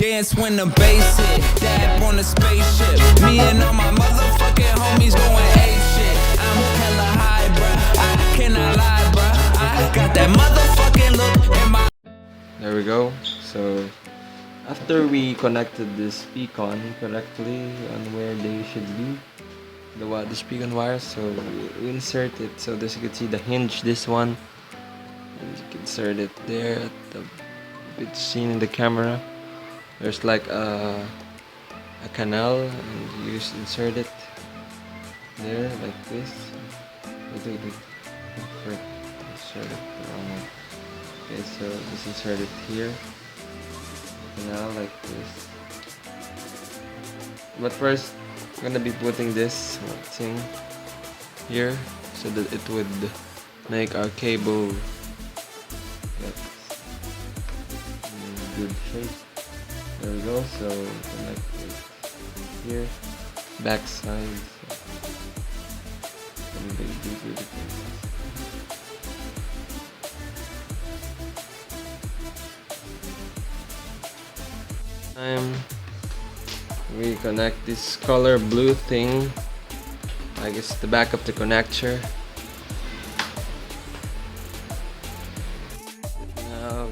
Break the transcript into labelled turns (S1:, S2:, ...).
S1: Dance when the bass hit, dab on the spaceship. Me and all my motherfucking homies going ape shit. I'm hella high, bruh, I cannot lie, bruh. I got that motherfucking look in my...
S2: There we go. So after we connected this speakon correctly on where they should be, the speakon wire, so we insert it. So as you can see the hinge, this one, and you can insert it there at the bit seen in the camera. There's like a canal, and you just insert it there like this. Insert it the wrong way. Okay, so just insert it here. Now like this. But first, I'm gonna be putting this thing here so that it would make our cable get in good shape. There we go. So connect it here, back side. We connect this color blue thing, I guess the back of the connector. Now